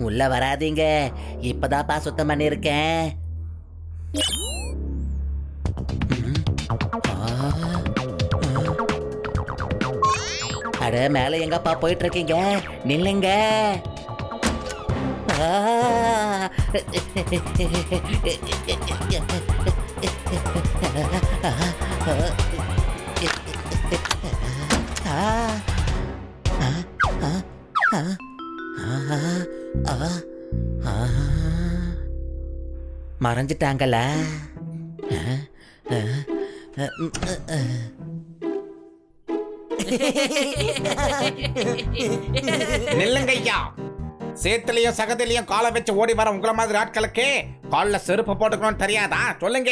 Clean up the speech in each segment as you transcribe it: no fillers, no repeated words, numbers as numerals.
உள்ள வராதீங்க, இப்பதான்ப்பா சுத்தம் பண்ணிருக்கேன். அட, மேல எங்கப்பா போயிட்டு இருக்கீங்க? நில்லுங்க. மறைஞ்சிட்டாங்கள? நில்லுங்க ஐயா. சேத்துலயும் சகதிலையும் காலை வச்சு ஓடி வர உங்கள மாதிரி ஆட்களுக்கு கால்ல செருப்பு போட்டுக்கணும்னு தெரியாதா? சொல்லுங்க.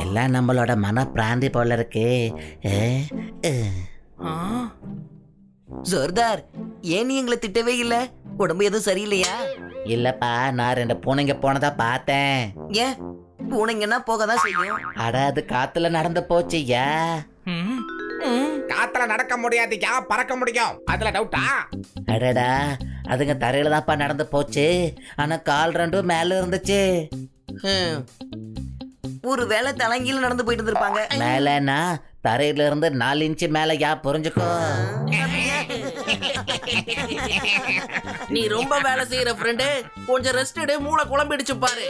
எல்லாம் நம்மளோட மன பிராந்தி போல இருக்கு. ஜோர்தார், ஏன் நீ எங்களை திட்டவே இல்ல? உடம்பு எதுவும் சரியில்லையா? இல்லப்பா, நான் 2 பூனைங்க போனதா பார்த்தேன். ஏன்? பூனைங்கன்னா போகதான் செய்யும். அட, அது காத்துல நடந்து போச்சுயா. காத்துல நடக்க முடியாதுயா, பறக்க முடியும். அதுல டவுட்டா? அடடா, அதுங்க தரையில தான்ப்பா நடந்து போச்சு. ஆனா கால் 2 மேல இருந்துச்சு. ஒரு வேளை தலங்கில நடந்து போயிட்டு இருந்திருப்பாங்க. மேலனா தரையில இருந்து 4 இன்ச்சு மேலயா, புரிஞ்சுக்கோ. நீ ரொம்ப வேலை செய்யற ஃப்ரெண்டு, கொஞ்சம் ரெஸ்ட் எடு. மூளை குழம்பிடுச்சு பாரு.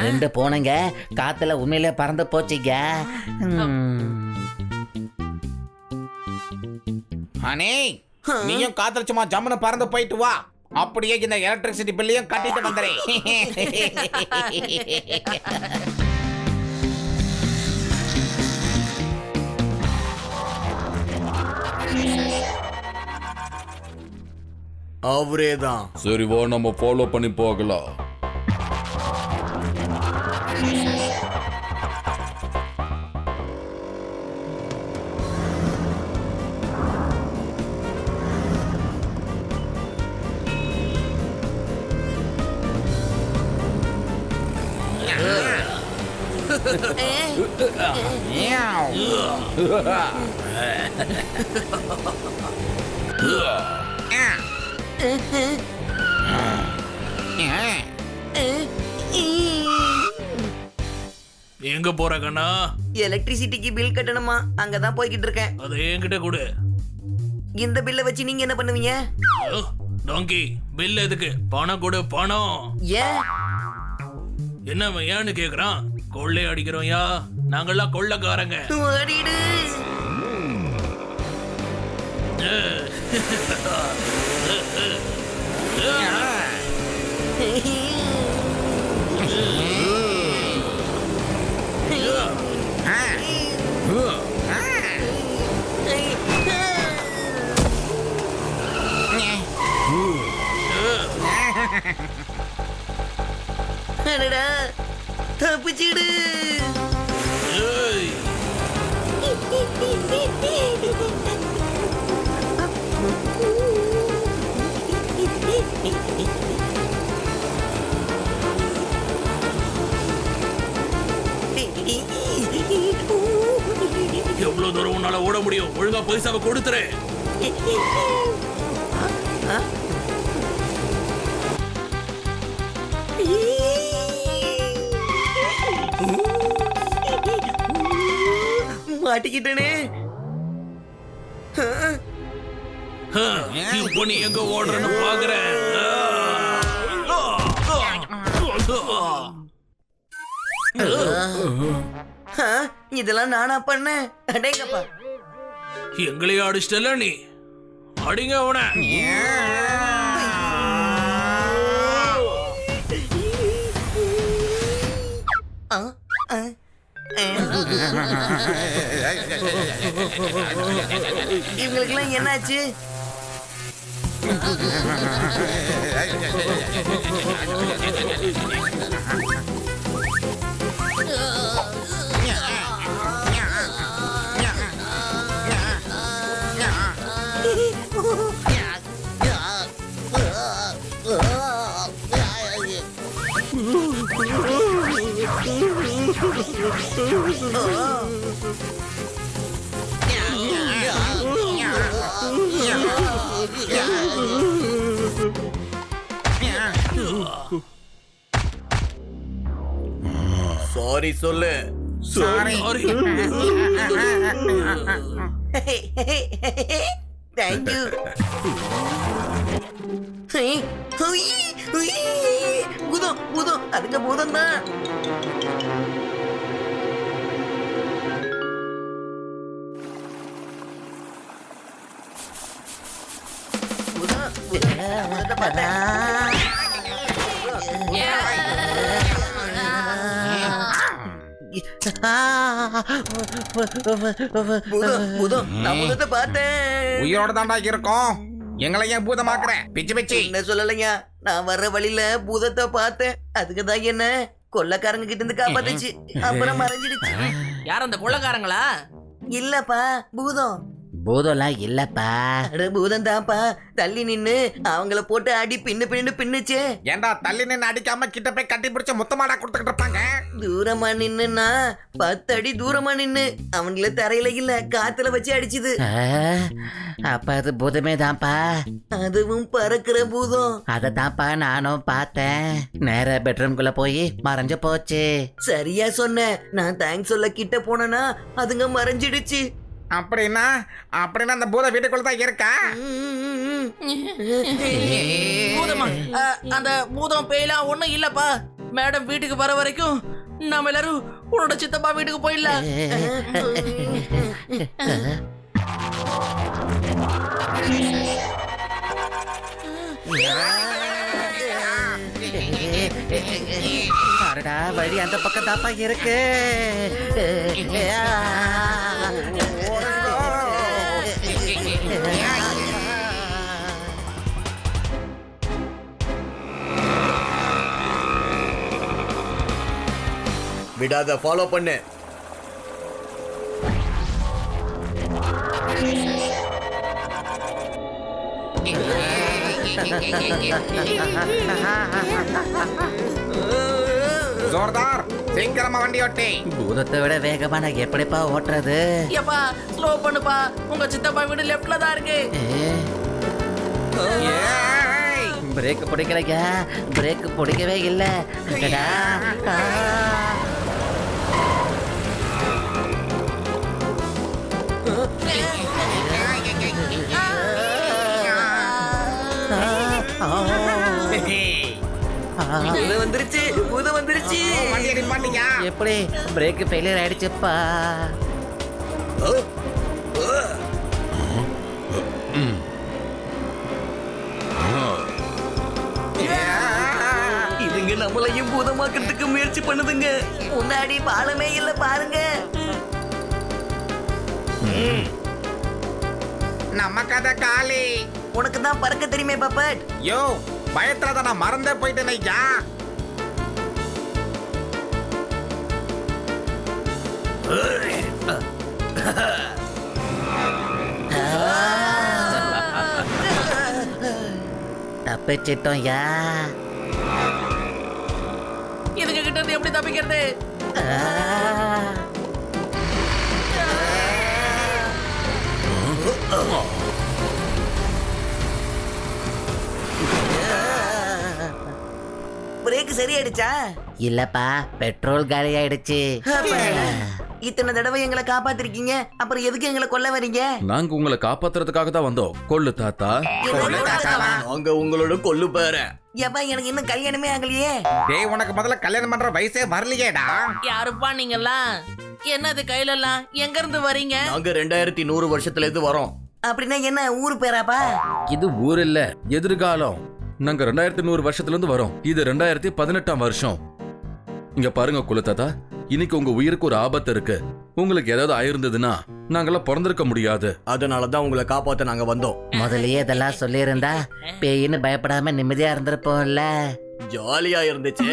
2 பூனைங்க காத்துல உண்மையிலே பறந்து போச்சுங்க. அனே, நீயும் காத்துல சும்மா ஜம்முன்னு பறந்து போயிட்டு வா. அப்படியே இந்த எலக்ட்ரிசிட்டி பில்லையும் கட்டிட்டு வந்துறேன். அவரேதான். சரி வா, நம்ம ஃபாலோ பண்ணி போகலாம். எங்க போற கண்ணா? எலக்ட்ரிசிட்டிக்கு பில் கட்டணுமா? அங்கதான் போய்கிட்டு இருக்கேன். அதை என்கிட்ட கொடு. இந்த பில்லை வச்சு நீங்க என்ன பண்ணுவீங்க? டாங்கி, பில் எதுக்கு? பணம் கொடு, பணம். ஏன்? என்ன ஏன்னு கேக்குறான்? கொள்ளை அடிக்கிறோம் யா, நாங்கெல்லாம் கொள்ளைக்காரங்க. ஓடிடு. அடடா, தப்பிச்சிடு. எவ்வளவு தூரம் உன்னால ஓட முடியும்? ஒழுங்கா பைசாவை கொடுத்துரு. மாட்டிக்கிட்டனே. இப்போ நீ எங்க ஓடுறன்னு பாக்குறேன். இதெல்லாம் நானா பண்ணேன்? அடேங்கப்பா. எங்களையே அடிச்சிட்டல நீ. அடிங்க அவனை. இவங்களுக்கெல்லாம் என்னாச்சு? சாரி சொல்லு. சாரி. தேங்க்யூ. பூதம் பூதம் அதுங்க பூதம் தான். பூதம் நான் பூதத்தை பார்த்தேன். உயிரோட தாண்டா இருக்கோம். எங்களை ஏன் பூதமாக்குற? பிச்சு பிச்சு. என்ன சொல்லலைங்க, நான் வர்ற வழியில பூதத்தை பார்த்தேன். அதுக்குதான் என்ன கொள்ளக்காரங்க கிட்ட இருந்து காப்பாத்துச்சு. அப்புறம் மறைஞ்சிடுச்சு. யார் அந்த கொள்ளக்காரங்களா? இல்லப்பா பூதம். பூதம்லாம் இல்லப்பா. அட பூதம் தான்ப்பா. தள்ளி நின்னு அவங்கள போட்டு அடி பின்னுச்சு. ஏண்டா தள்ளி நின்று அடிக்காம கிட்ட போய் கட்டி பிடிச்ச முத்தமாடா கொடுத்துக்கிட்டு இருப்பாங்க. தூரமா நின்னுன்னா 10 அடி தூரமா நின்னு அவங்கள தரையில இல்ல காத்துல வச்சு அடிச்சுது. அப்ப அது பூதமே தான்ப்பா. அதுவும் பறக்கிற பூதம். அத தான்ப்பா நானும் பார்த்தேன். நேரா பெட்ரூம்குள்ள போய் மறைஞ்சு போச்சு. சரியா சொன்ன. நான் தேங்க்ஸ் சொல்ல கிட்ட போனேன்னா அதுங்க மறைஞ்சிடுச்சு. அப்படின்னா அந்த பூத வீட்டுக்குள்ள தான் இருக்கா? பூதமா? அந்த பூதம் பேயெல்லாம் ஒண்ணும் இல்லப்பா. மேடம் வீட்டுக்கு வர வரைக்கும் நாம எல்லாரும் உன்னோட சித்தப்பா வீட்டுக்கு போயிடலாம். அடடா, வழி அந்த பக்கம் தாப்பா இருக்கு. விடாத, ஃபாலோ பண்ணு. ஜோர்தார், சீக்கிரமா வண்டி ஓட்டி. பூதத்தை விட வேகமா நான் எப்படிப்பா ஓட்டுறது? ஏப்பா ஸ்லோ பண்ணுப்பா. உங்க சித்தப்பா வீடு லெஃப்ட்ல தான் இருக்கு. பிரேக் பிடிக்கலைங்க. பிரேக் பிடிக்கவே இல்லை. அடடா. பூதம் வந்துருச்சு, பூதம் வந்துருச்சு. வண்டி நிப்பாட்டிங்க. எப்படி பிரேக் ஃபெயிலியர் ஆயிடுச்சுப்பா. இதுங்க நம்மளையும் பூதமாக்கிறதுக்கு முயற்சி பண்ணுதுங்க. முன்னாடி பாலமே இல்ல பாருங்க. நம்ம கதை காலி. உனக்கு தான் பறக்க தெரியுமே பப்பட். யோ, பயத்துல தான் நான் மறந்தே போயிட்டேன் ஐயா. தப்பிச்சிட்டோம் யா. இதுங்க கிட்ட இருந்து எப்படி தப்பிக்கிறது? பிரேக் சரியாயிடுச்சா? இல்லப்பா, பெட்ரோல் காலி ஆயிடுச்சு. இத்தனை தடவை எங்களை காப்பாத்திருக்கீங்க, அப்புறம் எதுக்கு எங்களை கொல்ல வரீங்க? நாங்க உங்களை காப்பாத்துறதுக்காக தான் வந்தோம். கொள்ளு தாத்தா. நாங்க உங்களோட கொல்லு பேர. எப்பா, எனக்கு இன்னும் கல்யாணமே ஆகலையே. டேய், உனக்கு முதல்ல கல்யாணம் பண்ற வயசே வரலையேடா. யாருப்பா நீங்கெல்லாம்? என்னது கையில எல்லாம்? எங்க இருந்து வரீங்க? நாங்க 2100 வருஷத்துல இருந்து வரோம். அப்படின்னா என்ன ஊரு பேராப்பா? இது ஊர் இல்ல, எதிர்காலம். நாங்க 2100 வருஷத்துல இருந்து வரோம். இது 2018ஆம் வருஷம். இங்க பாருங்க குல தாத்தா, இன்னைக்கு உங்க உயிருக்கு ஒரு ஆபத்து இருக்கு. உங்களுக்கு ஏதாவது ஆயிருந்ததுன்னா நாங்கெல்லாம் பிறந்திருக்க முடியாது. அதனாலதான் உங்களை காப்பாத்த நாங்க வந்தோம். முதல்லயே இதெல்லாம் சொல்லியிருந்தா பேயின்னு பயப்படாம நிம்மதியா இருந்திருப்போம்ல. ஜாலியா இருந்துச்சு.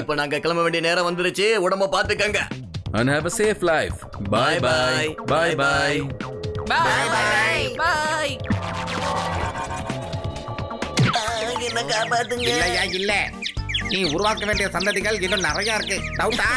இப்ப நாங்க கிளம்ப வேண்டிய நேரம் வந்துருச்சு. உடம்ப பாத்துக்கங்க. And have a safe life. Bye bye. Bye bye. பாய் பாய் பாய். என்ன காப்பாத்துங்க. இல்லையா இல்ல, நீ உருவாக்க வேண்டிய சந்ததிகள் இன்னும் நிறைய இருக்கு. டவுட்டா?